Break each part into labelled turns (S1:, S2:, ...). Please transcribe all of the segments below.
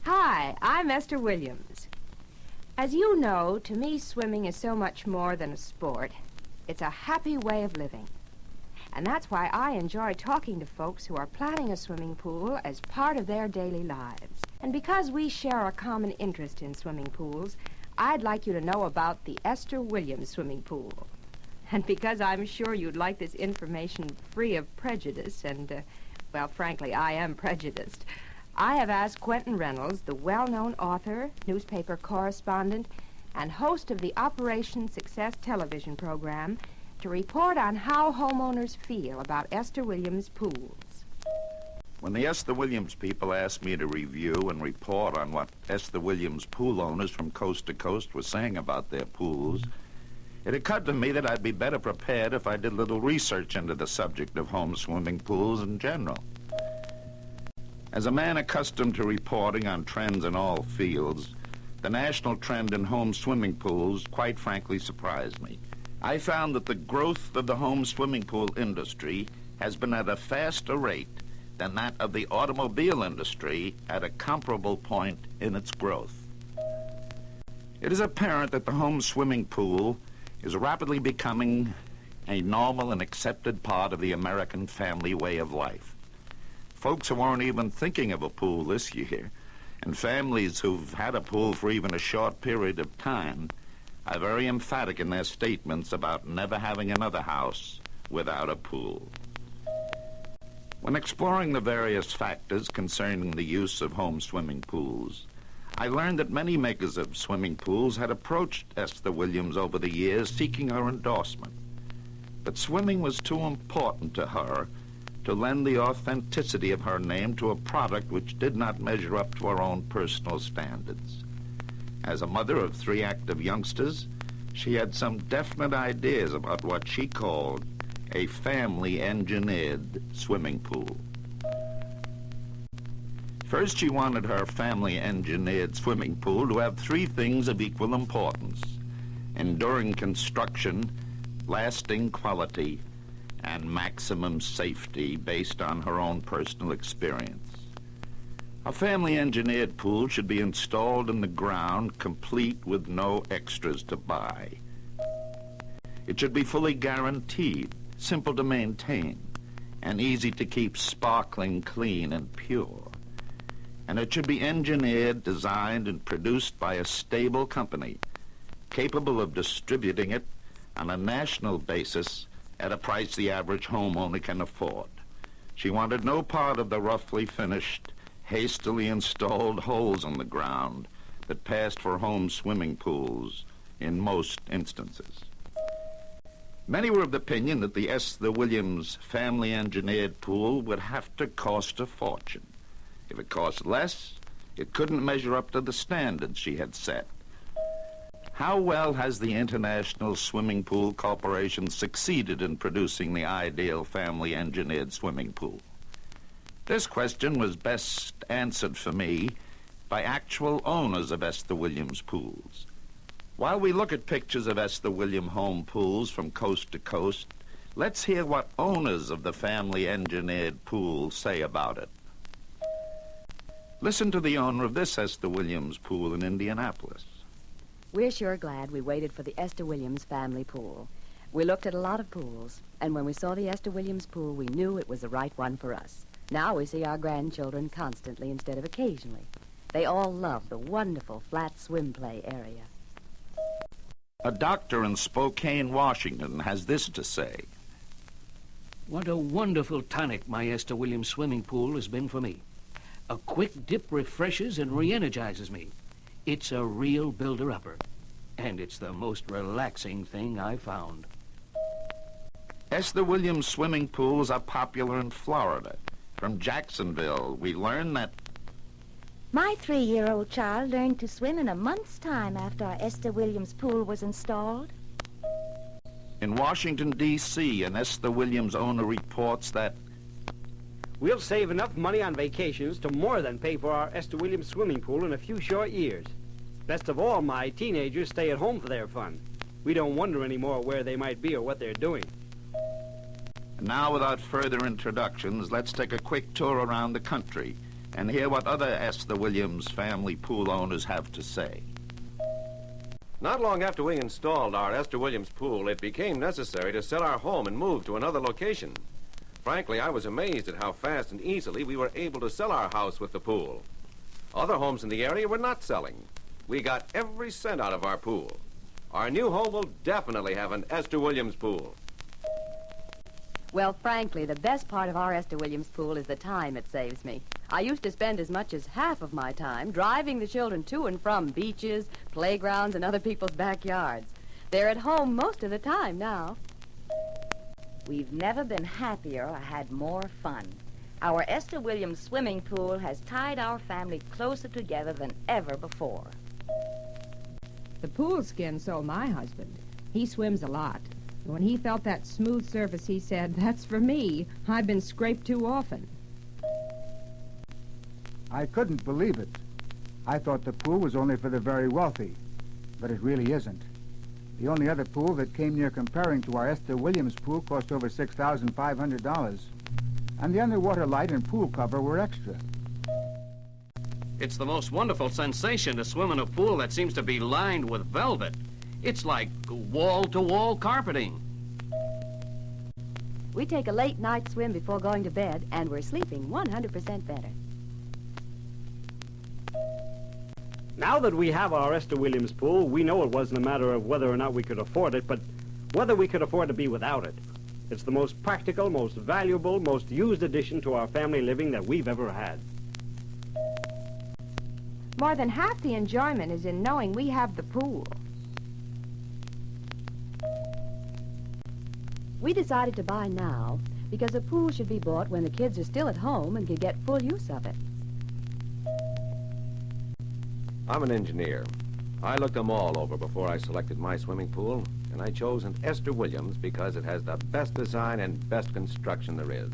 S1: Hi, I'm Esther Williams. As you know, to me, swimming is so much more than a sport. It's a happy way of living. And that's why I enjoy talking to folks who are planning a swimming pool as part of their daily lives. And because we share a common interest in swimming pools, I'd like you to know about the Esther Williams Swimming Pool. And because I'm sure you'd like this information free of prejudice, and, well, frankly, I am prejudiced, I have asked Quentin Reynolds, the well-known author, newspaper correspondent, and host of the Operation Success television program, to report on how homeowners feel about Esther Williams Pools.
S2: When the Esther Williams people asked me to review and report on what Esther Williams pool owners from coast to coast were saying about their pools, it occurred to me that I'd be better prepared if I did a little research into the subject of home swimming pools in general. As a man accustomed to reporting on trends in all fields, the national trend in home swimming pools quite frankly surprised me. I found that the growth of the home swimming pool industry has been at a faster rate than that of the automobile industry at a comparable point in its growth. It is apparent that the home swimming pool is rapidly becoming a normal and accepted part of the American family way of life. Folks who aren't even thinking of a pool this year, and families who've had a pool for even a short period of time, are very emphatic in their statements about never having another house without a pool. When exploring the various factors concerning the use of home swimming pools, I learned that many makers of swimming pools had approached Esther Williams over the years seeking her endorsement. But swimming was too important to her to lend the authenticity of her name to a product which did not measure up to her own personal standards. As a mother of 3 active youngsters, she had some definite ideas about what she called a family-engineered swimming pool. First, she wanted her family-engineered swimming pool to have 3 things of equal importance: enduring construction, lasting quality, and maximum safety based on her own personal experience. A family-engineered pool should be installed in the ground, complete with no extras to buy. It should be fully guaranteed, simple to maintain, and easy to keep sparkling clean and pure. And it should be engineered, designed, and produced by a stable company, capable of distributing it on a national basis at a price the average homeowner can afford. She wanted no part of the roughly finished, hastily installed holes in the ground that passed for home swimming pools in most instances. Many were of the opinion that the Esther Williams family-engineered pool would have to cost a fortune. If it cost less, it couldn't measure up to the standards she had set. How well has the International Swimming Pool Corporation succeeded in producing the ideal family-engineered swimming pool? This question was best answered for me by actual owners of Esther Williams pools. While we look at pictures of Esther Williams home pools from coast to coast, let's hear what owners of the family-engineered pool say about it. Listen to the owner of this Esther Williams pool in Indianapolis.
S3: We're sure glad we waited for the Esther Williams family pool. We looked at a lot of pools, and when we saw the Esther Williams pool, we knew it was the right one for us. Now we see our grandchildren constantly instead of occasionally. They all love the wonderful flat swim play area.
S2: A doctor in Spokane, Washington, has this to say.
S4: What a wonderful tonic my Esther Williams swimming pool has been for me. A quick dip refreshes and re-energizes me. It's a real builder-upper, and it's the most relaxing thing I've found.
S2: Esther Williams swimming pools are popular in Florida. From Jacksonville, we learn that
S5: My 3-year-old child learned to swim in a month's time after our Esther Williams pool was installed.
S2: in Washington, D.C., an Esther Williams owner reports that
S6: we'll save enough money on vacations to more than pay for our Esther Williams swimming pool in a few short years. Best of all, my teenagers stay at home for their fun. We don't wonder anymore where they might be or what they're doing.
S2: Now, without further introductions, let's take a quick tour around the country and hear what other Esther Williams family pool owners have to say.
S7: Not long after we installed our Esther Williams pool, it became necessary to sell our home and move to another location. Frankly, I was amazed at how fast and easily we were able to sell our house with the pool. Other homes in the area were not selling. We got every cent out of our pool. Our new home will definitely have an Esther Williams pool.
S3: Well, frankly, the best part of our Esther Williams pool is the time it saves me. I used to spend as much as half of my time driving the children to and from beaches, playgrounds, and other people's backyards. They're at home most of the time now.
S5: We've never been happier or had more fun. Our Esther Williams Swimming Pool has tied our family closer together than ever before.
S1: The pool skin sold my husband. He swims a lot. When he felt that smooth surface, he said, "That's for me. I've been scraped too often."
S8: I couldn't believe it. I thought the pool was only for the very wealthy, but it really isn't. The only other pool that came near comparing to our Esther Williams pool cost over $6,500, and the underwater light and pool cover were extra.
S4: It's the most wonderful sensation to swim in a pool that seems to be lined with velvet. It's like wall-to-wall carpeting.
S3: We take a late night swim before going to bed, and we're sleeping 100% better.
S6: Now that we have our Esther Williams pool, we know it wasn't a matter of whether or not we could afford it, but whether we could afford to be without it. It's the most practical, most valuable, most used addition to our family living that we've ever had.
S1: More than half the enjoyment is in knowing we have the pool.
S3: We decided to buy now because a pool should be bought when the kids are still at home and can get full use of it.
S7: I'm an engineer. I looked them all over before I selected my swimming pool, and I chose an Esther Williams because it has the best design and best construction there is.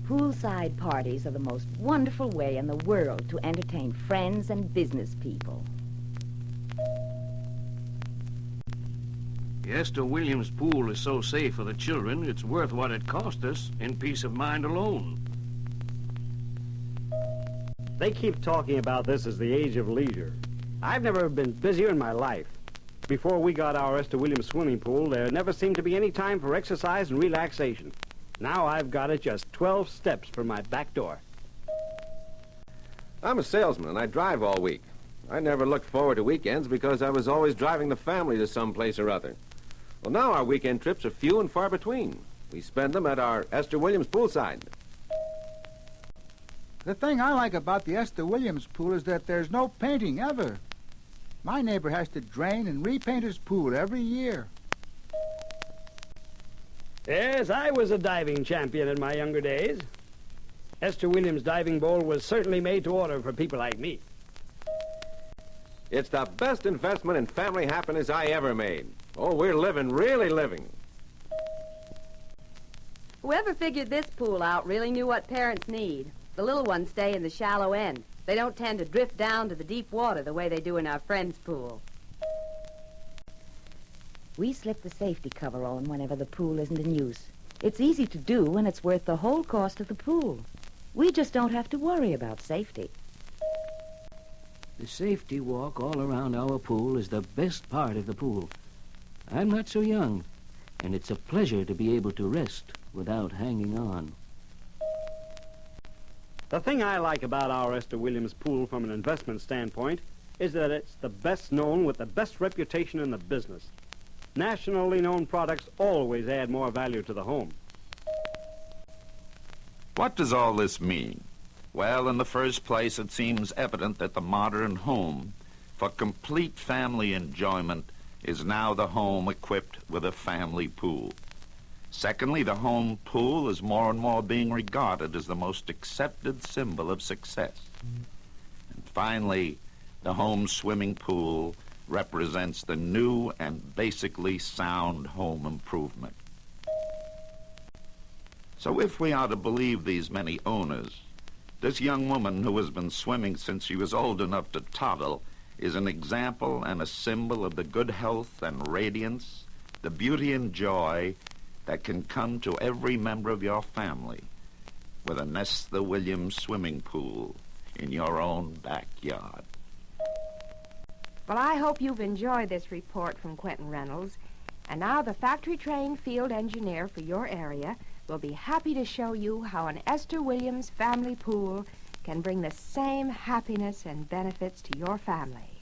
S5: Poolside parties are the most wonderful way in the world to entertain friends and business people.
S4: The Esther Williams pool is so safe for the children, it's worth what it cost us in peace of mind alone.
S6: They keep talking about this as the age of leisure. I've never been busier in my life. Before we got our Esther Williams swimming pool, there never seemed to be any time for exercise and relaxation. Now I've got it just 12 steps from my back door.
S7: I'm a salesman, and I drive all week. I never looked forward to weekends because I was always driving the family to some place or other. Well, now our weekend trips are few and far between. We spend them at our Esther Williams poolside.
S8: The thing I like about the Esther Williams pool is that there's no painting ever. My neighbor has to drain and repaint his pool every year.
S6: Yes, I was a diving champion in my younger days. Esther Williams diving bowl was certainly made to order for people like me.
S7: It's the best investment in family happiness I ever made. Oh, we're living, really living.
S3: Whoever figured this pool out really knew what parents need. The little ones stay in the shallow end. They don't tend to drift down to the deep water the way they do in our friend's pool.
S5: We slip the safety cover on whenever the pool isn't in use. It's easy to do, and it's worth the whole cost of the pool. We just don't have to worry about safety.
S4: The safety walk all around our pool is the best part of the pool. I'm not so young, and it's a pleasure to be able to rest without hanging on.
S6: The thing I like about our Esther Williams pool from an investment standpoint is that it's the best known with the best reputation in the business. Nationally known products always add more value to the home.
S2: What does all this mean? Well, in the first place, it seems evident that the modern home, for complete family enjoyment, is now the home equipped with a family pool. Secondly, the home pool is more and more being regarded as the most accepted symbol of success. And finally, the home swimming pool represents the new and basically sound home improvement. So if we are to believe these many owners, this young woman who has been swimming since she was old enough to toddle is an example and a symbol of the good health and radiance, the beauty and joy, that can come to every member of your family with an Esther Williams Swimming Pool in your own backyard.
S1: Well, I hope you've enjoyed this report from Quentin Reynolds. And now the factory-trained field engineer for your area will be happy to show you how an Esther Williams family pool can bring the same happiness and benefits to your family.